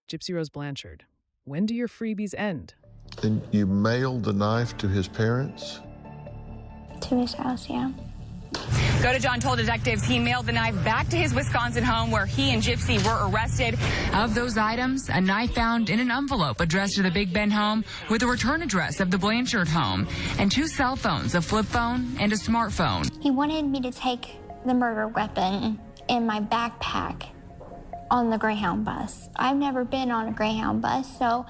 Gypsy Rose Blanchard, when do your freebies end? And you mailed the knife to his parents? To his house, yeah. Go to John told detectives he mailed the knife back to his Wisconsin home where he and Gypsy were arrested. Of those items, a knife found in an envelope addressed to the Big Ben home with a return address of the Blanchard home, and 2 cell phones, a flip phone and a smartphone. He wanted me to take the murder weapon in my backpack on the Greyhound bus. I've never been on a Greyhound bus, so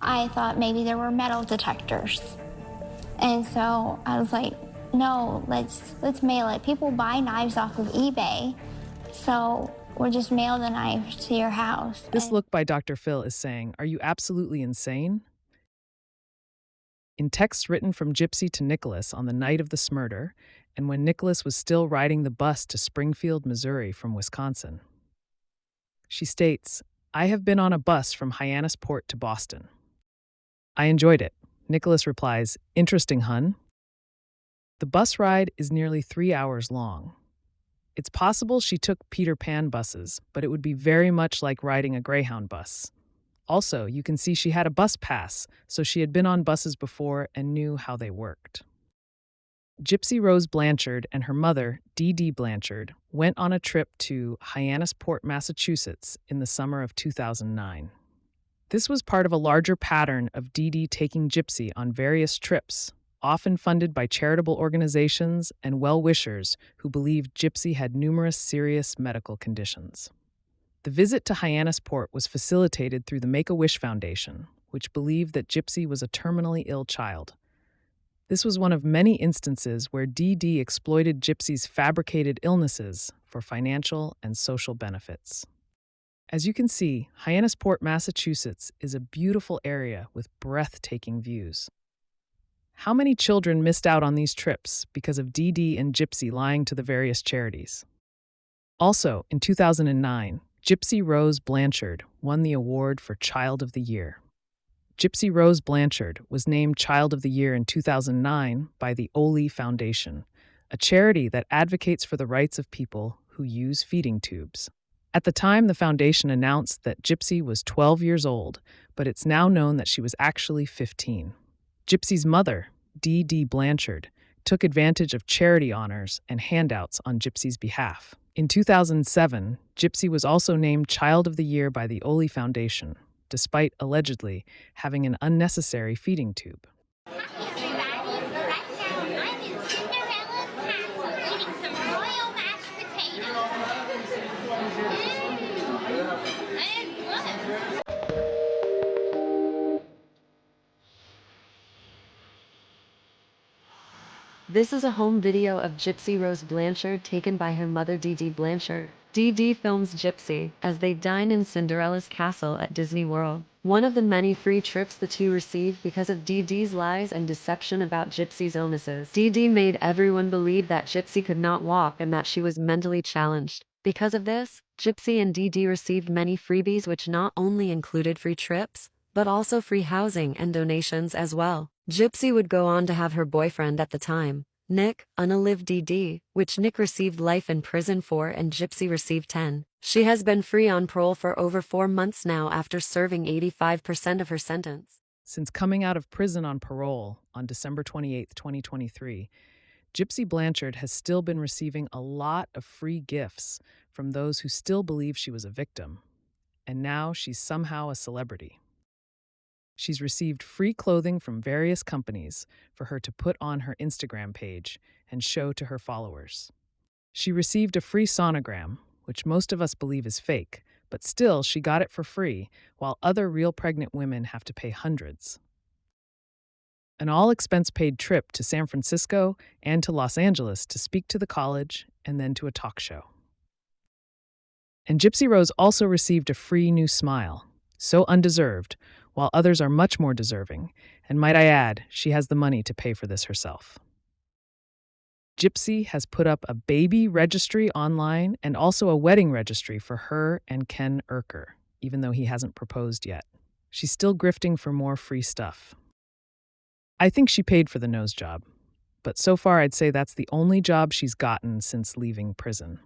I thought maybe there were metal detectors. And so I was like, no, let's mail it. People buy knives off of eBay, so we'll just mail the knife to your house. This look by Dr. Phil is saying, are you absolutely insane? In texts written from Gypsy to Nicholas on the night of the smurder, and when Nicholas was still riding the bus to Springfield, Missouri from Wisconsin. She states, I have been on a bus from Hyannisport to Boston. I enjoyed it. Nicholas replies, interesting, hun. The bus ride is nearly 3 hours long. It's possible she took Peter Pan buses, but it would be very much like riding a Greyhound bus. Also, you can see she had a bus pass, so she had been on buses before and knew how they worked. Gypsy Rose Blanchard and her mother, Dee Dee Blanchard, went on a trip to Hyannisport, Massachusetts in the summer of 2009. This was part of a larger pattern of Dee Dee taking Gypsy on various trips, often funded by charitable organizations and well-wishers who believed Gypsy had numerous serious medical conditions. The visit to Hyannisport was facilitated through the Make-A-Wish Foundation, which believed that Gypsy was a terminally ill child. This was one of many instances where Dee Dee exploited Gypsy's fabricated illnesses for financial and social benefits. As you can see, Hyannisport, Massachusetts is a beautiful area with breathtaking views. How many children missed out on these trips because of Dee Dee and Gypsy lying to the various charities? Also, in 2009, Gypsy Rose Blanchard won the award for Child of the Year. Gypsy Rose Blanchard was named Child of the Year in 2009 by the Oli Foundation, a charity that advocates for the rights of people who use feeding tubes. At the time, the foundation announced that Gypsy was 12 years old, but it's now known that she was actually 15. Gypsy's mother, Dee Dee Blanchard, took advantage of charity honors and handouts on Gypsy's behalf. In 2007, Gypsy was also named Child of the Year by the Oli Foundation, despite allegedly having an unnecessary feeding tube. This is a home video of Gypsy Rose Blanchard taken by her mother Dee Dee Blanchard. Dee Dee films Gypsy as they dine in Cinderella's castle at Disney World. One of the many free trips the two received because of Dee Dee's lies and deception about Gypsy's illnesses. Dee Dee made everyone believe that Gypsy could not walk and that she was mentally challenged. Because of this, Gypsy and Dee Dee received many freebies which not only included free trips, but also free housing and donations as well. Gypsy would go on to have her boyfriend at the time, Nick, unalive Dee Dee, which Nick received life in prison for and Gypsy received 10. She has been free on parole for over 4 months now after serving 85% of her sentence. Since coming out of prison on parole on December 28, 2023, Gypsy Blanchard has still been receiving a lot of free gifts from those who still believe she was a victim, and now she's somehow a celebrity. She's received free clothing from various companies for her to put on her Instagram page and show to her followers. She received a free sonogram, which most of us believe is fake, but still she got it for free, while other real pregnant women have to pay hundreds. An all-expense-paid trip to San Francisco and to Los Angeles to speak to the college and then to a talk show. And Gypsy Rose also received a free new smile, so undeserved, while others are much more deserving, and might I add, she has the money to pay for this herself. Gypsy has put up a baby registry online and also a wedding registry for her and Ken Urker, even though he hasn't proposed yet. She's still grifting for more free stuff. I think she paid for the nose job, but so far I'd say that's the only job she's gotten since leaving prison.